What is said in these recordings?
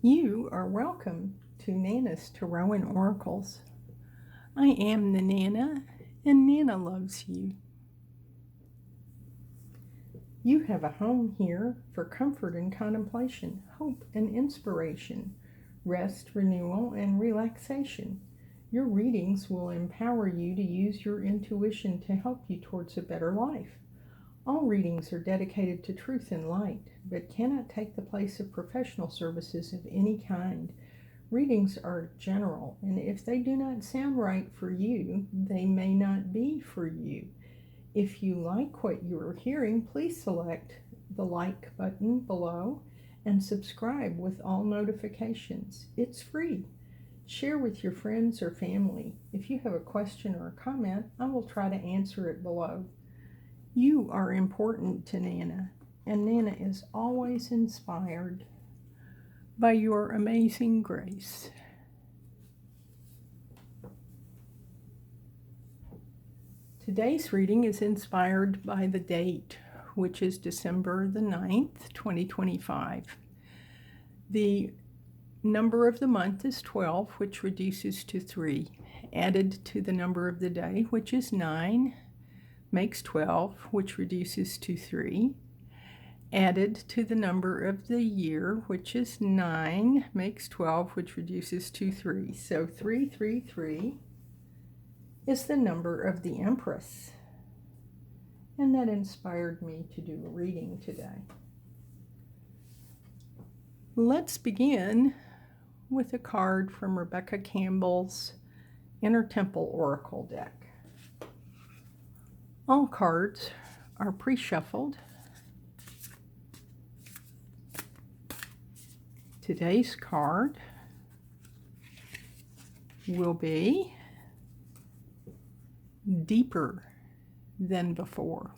You are welcome to Nana's Tarot and Oracles. I am the Nana, and Nana loves you. You have a home here for comfort and contemplation, hope and inspiration, rest, renewal, and relaxation. Your readings will empower you to use your intuition to help you towards a better life. All readings are dedicated to truth and light, but cannot take the place of professional services of any kind. Readings are general, and if they do not sound right for you, they may not be for you. If you like what you are hearing, please select the like button below and subscribe with all notifications. It's free. Share with your friends or family. If you have a question or a comment, I will try to answer it below. You are important to Nana, and Nana is always inspired by your amazing grace. Today's reading is inspired by the date, which is December the 9th, 2025. The number of the month is 12, which reduces to 3. Added to the number of the day, which is 9, makes 12, which reduces to 3. Added to the number of the year, which is 9, makes 12, which reduces to 3. So 333 is the number of the Empress. And that inspired me to do a reading today. Let's begin with a card from Rebecca Campbell's Inner Temple Oracle deck. All cards are pre-shuffled. Today's card will be Deeper Than Before.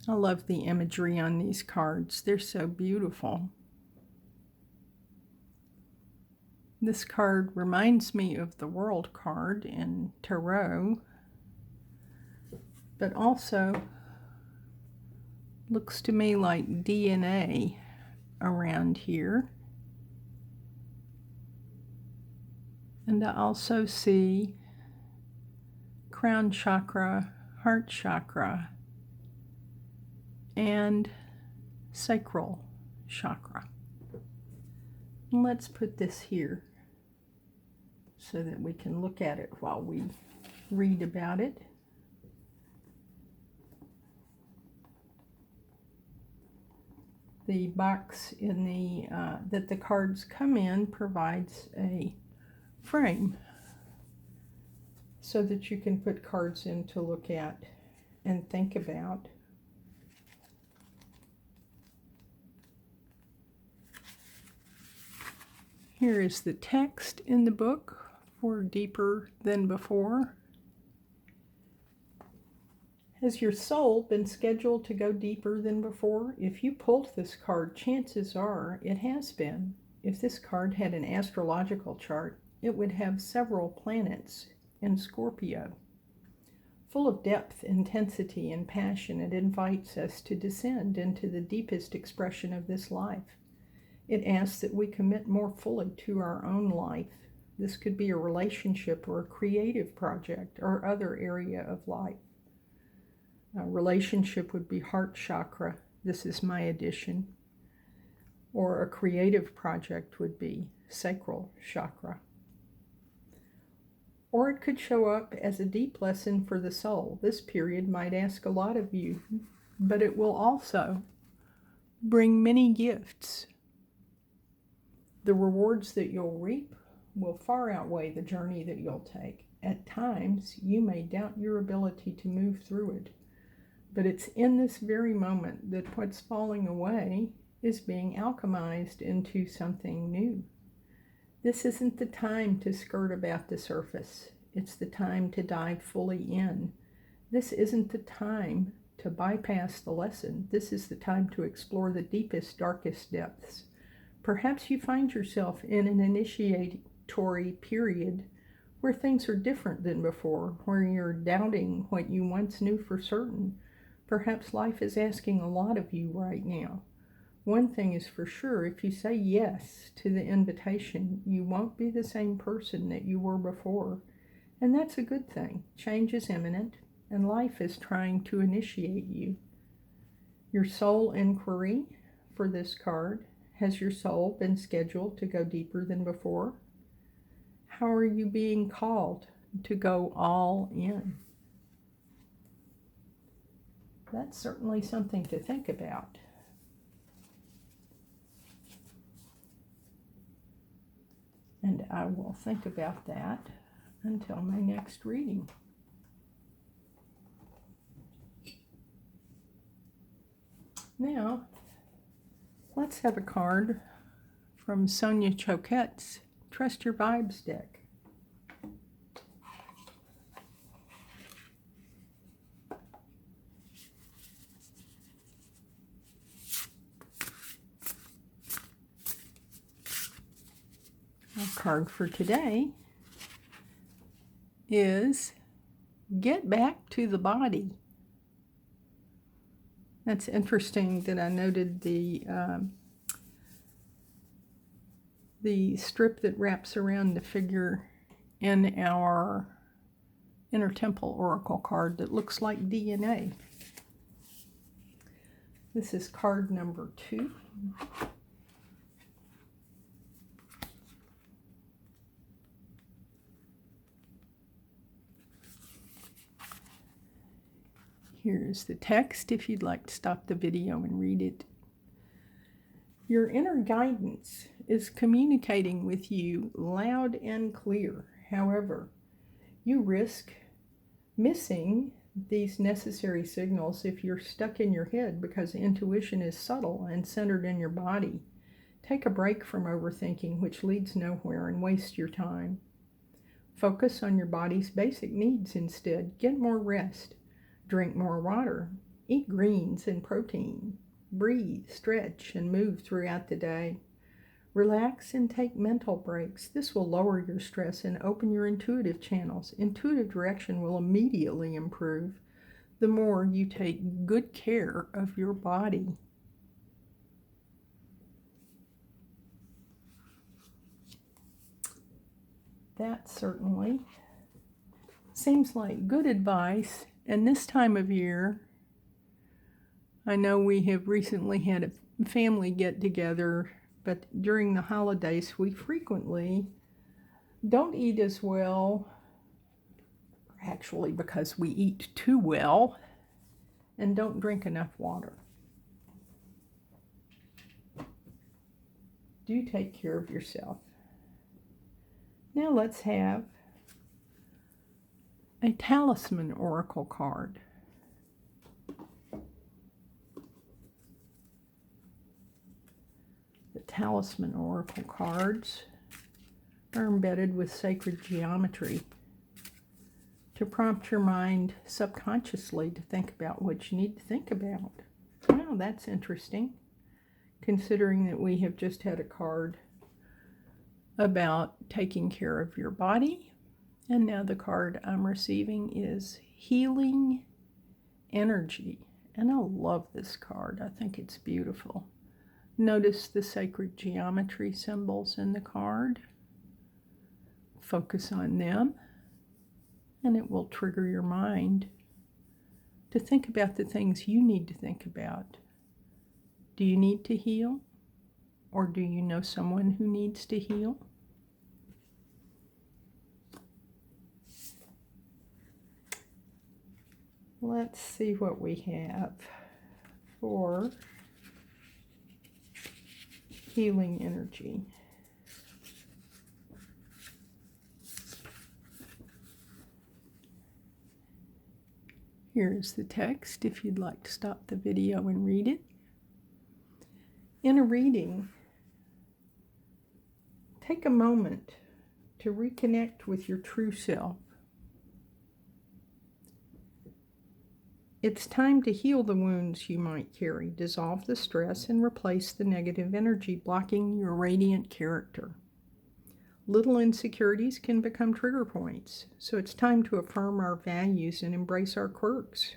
I love the imagery on these cards. They're so beautiful. This card reminds me of the World card in Tarot, but also looks to me like DNA around here. And I also see crown chakra, heart chakra, and sacral chakra. And let's put this here so that we can look at it while we read about it. The box in the that the cards come in provides a frame so that you can put cards in to look at and think about. Here is the text in the book for Deeper Than Before. Has your soul been scheduled to go deeper than before? If you pulled this card, chances are it has been. If this card had an astrological chart, it would have several planets in Scorpio. Full of depth, intensity, and passion, it invites us to descend into the deepest expression of this life. It asks that we commit more fully to our own life. This could be a relationship or a creative project or other area of life. A relationship would be heart chakra. This is my addition. Or a creative project would be sacral chakra. Or it could show up as a deep lesson for the soul. This period might ask a lot of you, but it will also bring many gifts. The rewards that you'll reap will far outweigh the journey that you'll take. At times, you may doubt your ability to move through it. But it's in this very moment that what's falling away is being alchemized into something new. This isn't the time to skirt about the surface. It's the time to dive fully in. This isn't the time to bypass the lesson. This is the time to explore the deepest, darkest depths. Perhaps you find yourself in an initiatory period where things are different than before, where you're doubting what you once knew for certain. Perhaps life is asking a lot of you right now. One thing is for sure, if you say yes to the invitation, you won't be the same person that you were before. And that's a good thing. Change is imminent, and life is trying to initiate you. Your soul inquiry for this card: has your soul been scheduled to go deeper than before? How are you being called to go all in? That's certainly something to think about. And I will think about that until my next reading. Now, let's have a card from Sonia Choquette's Trust Your Vibes deck. Our card for today is Get Back to the Body. That's interesting that I noted the strip that wraps around the figure in our Inner Temple Oracle card that looks like DNA. This is card number 2. Here's the text if you'd like to stop the video and read it. Your inner guidance is communicating with you loud and clear. However, you risk missing these necessary signals if you're stuck in your head, because intuition is subtle and centered in your body. Take a break from overthinking, which leads nowhere, and waste your time. Focus on your body's basic needs instead. Get more rest. Drink more water, eat greens and protein, breathe, stretch, and move throughout the day. Relax and take mental breaks. This will lower your stress and open your intuitive channels. Intuitive direction will immediately improve the more you take good care of your body. That certainly seems like good advice. And this time of year, I know we have recently had a family get-together, but during the holidays we frequently don't eat as well, actually because we eat too well, and don't drink enough water. Do take care of yourself. Now let's have a talisman oracle card. The talisman oracle cards are embedded with sacred geometry to prompt your mind subconsciously to think about what you need to think about. Wow, that's interesting, considering that we have just had a card about taking care of your body. And now the card I'm receiving is Healing Energy. And I love this card. I think it's beautiful. Notice the sacred geometry symbols in the card. Focus on them, and it will trigger your mind to think about the things you need to think about. Do you need to heal? Or do you know someone who needs to heal? Let's see what we have for healing energy. Here's the text if you'd like to stop the video and read it. In a reading, take a moment to reconnect with your true self. It's time to heal the wounds you might carry, dissolve the stress, and replace the negative energy blocking your radiant character. Little insecurities can become trigger points, so it's time to affirm our values and embrace our quirks.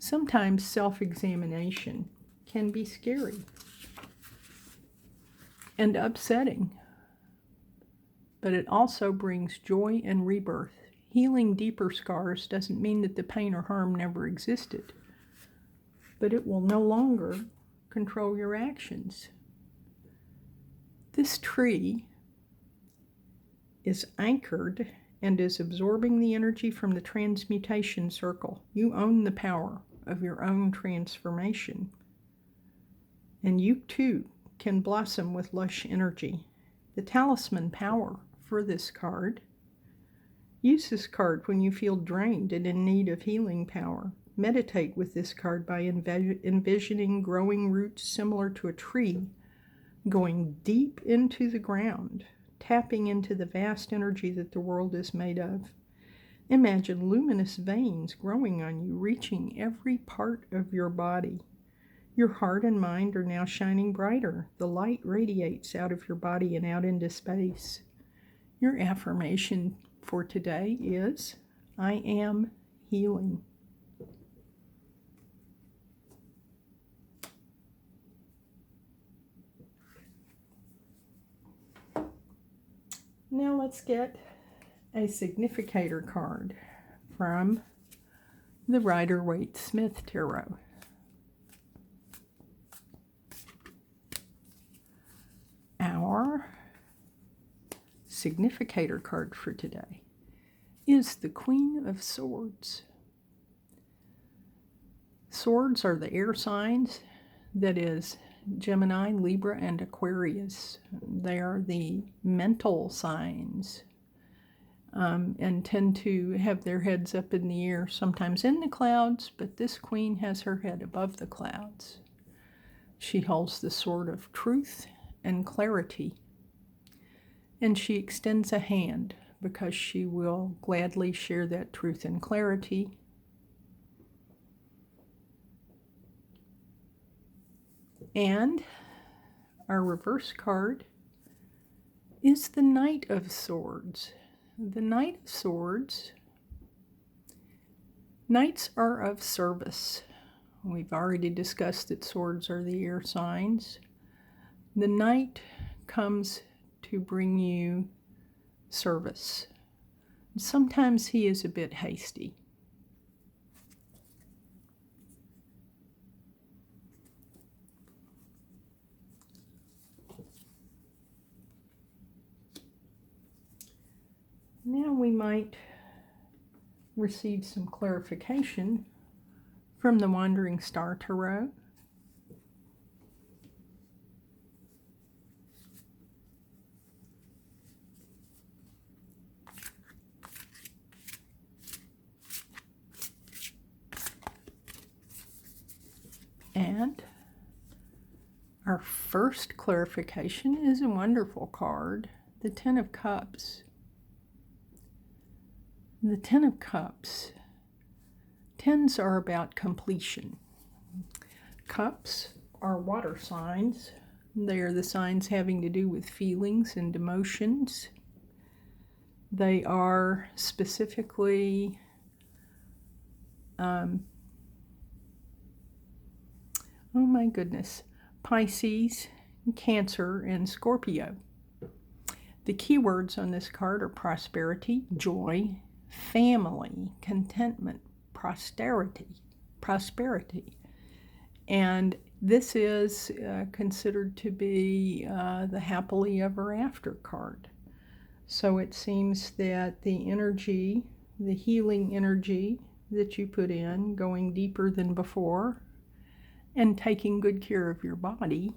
Sometimes self-examination can be scary and upsetting, but it also brings joy and rebirth. Healing deeper scars doesn't mean that the pain or harm never existed, but it will no longer control your actions. This tree is anchored and is absorbing the energy from the transmutation circle. You own the power of your own transformation, and you too can blossom with lush energy. The talisman power for this card: use this card when you feel drained and in need of healing power. Meditate with this card by envisioning growing roots similar to a tree, going deep into the ground, tapping into the vast energy that the world is made of. Imagine luminous veins growing on you, reaching every part of your body. Your heart and mind are now shining brighter. The light radiates out of your body and out into space. Your affirmation for today is, I am healing. Now let's get a significator card from the Rider-Waite-Smith Tarot. Our significator card for today is the Queen of Swords. Swords are the air signs, that is Gemini, Libra, and Aquarius. They are the mental signs, and tend to have their heads up in the air, sometimes in the clouds, but this queen has her head above the clouds. She holds the sword of truth and clarity, and she extends a hand because she will gladly share that truth and clarity. And our reverse card is the Knight of Swords. The Knight of Swords, knights are of service. We've already discussed that swords are the air signs. The knight comes to bring you service. Sometimes he is a bit hasty. Now we might receive some clarification from the Wandering Star Tarot. And our first clarification is a wonderful card, the Ten of Cups. The Ten of Cups. Tens are about completion. Cups are water signs. They are the signs having to do with feelings and emotions. They are specifically Pisces, Cancer, and Scorpio. The keywords on this card are prosperity, joy, family, contentment, prosperity. And this is considered to be the happily ever after card. So it seems that the energy, the healing energy that you put in, going deeper than before, and taking good care of your body,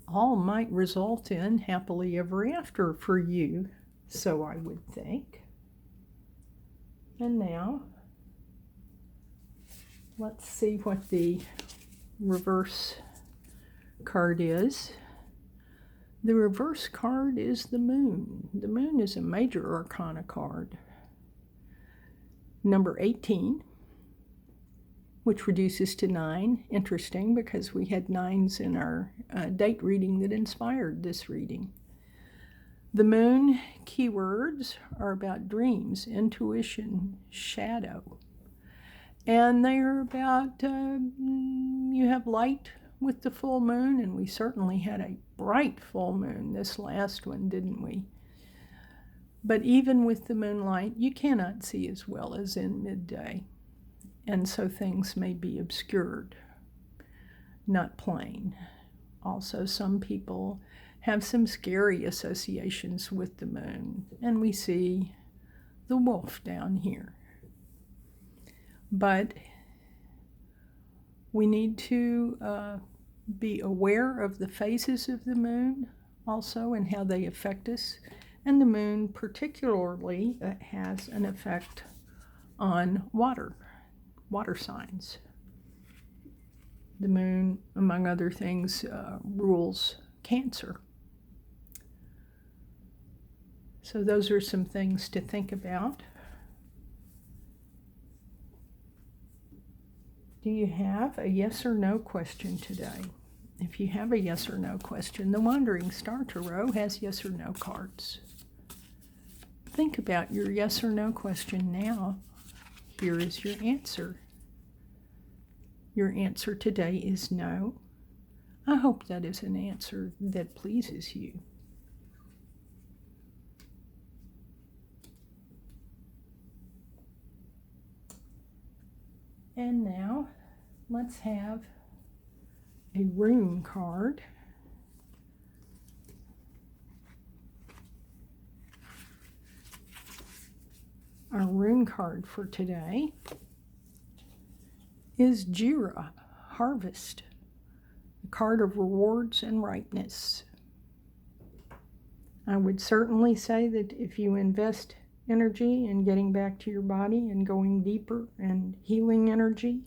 all might result in happily ever after for you, so I would think. And now, let's see what the reverse card is. The reverse card is the Moon. The Moon is a major arcana card. Number 18, which reduces to 9. Interesting, because we had 9s in our date reading that inspired this reading. The Moon keywords are about dreams, intuition, shadow. And they're about, you have light with the full moon, and we certainly had a bright full moon this last one, didn't we? But even with the moonlight, you cannot see as well as in midday, and so things may be obscured, not plain. Also, some people have some scary associations with the moon, and we see the wolf down here. But we need to be aware of the phases of the moon also and how they affect us. And the moon particularly has an effect on water signs. The moon, among other things, rules Cancer. So those are some things to think about. Do you have a yes or no question today? If you have a yes or no question, the Wandering Star Tarot has yes or no cards. Think about your yes or no question now. Here is your answer. Your answer today is no. I hope that is an answer that pleases you. And now, let's have a rune card. Our rune card for today is Jira, Harvest, a card of rewards and ripeness. I would certainly say that if you invest energy in getting back to your body and going deeper and healing energy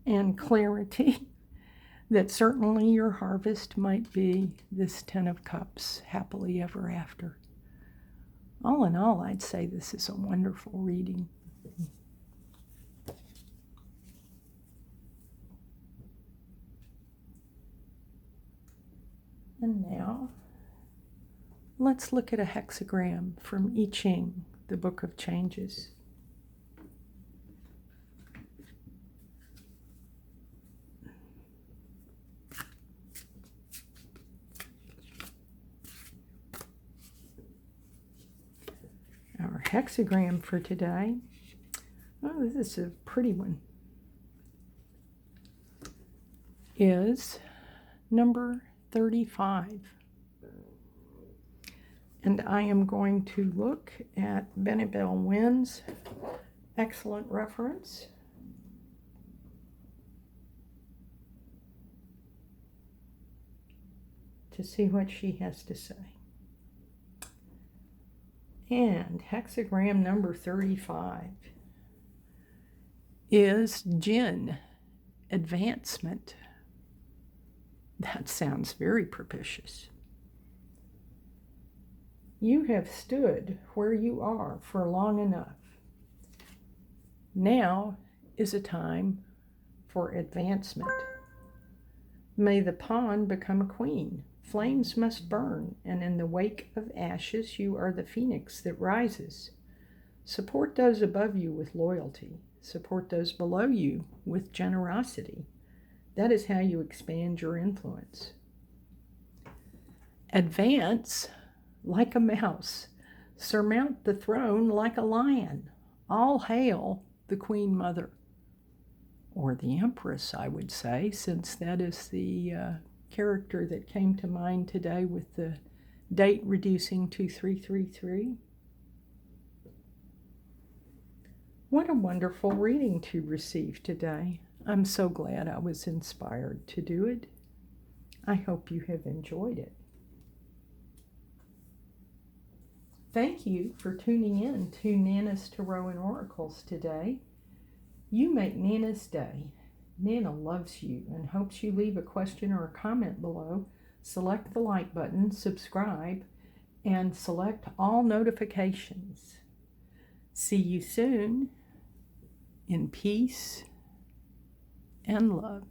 and clarity, that certainly your harvest might be this 10 of Cups, happily ever after. All in all, I'd say this is a wonderful reading. And now, let's look at a hexagram from I Ching, the Book of Changes. Our hexagram for today, oh, this is a pretty one, is number 35. And I am going to look at Bennett-Bell Wynn's excellent reference. To see what she has to say. And hexagram number 35 is Jinn, advancement. That sounds very propitious. You have stood where you are for long enough. Now is a time for advancement. May the pawn become a queen. Flames must burn, and in the wake of ashes, you are the phoenix that rises. Support those above you with loyalty. Support those below you with generosity. That is how you expand your influence. Advance like a mouse. Surmount the throne like a lion. All hail the Queen Mother. Or the Empress, I would say, since that is the character that came to mind today with the date reducing to 333. What a wonderful reading to receive today. I'm so glad I was inspired to do it. I hope you have enjoyed it. Thank you for tuning in to Nana's Tarot and Oracles today. You make Nana's day. Nana loves you and hopes you leave a question or a comment below. Select the like button, subscribe, and select all notifications. See you soon in peace and love.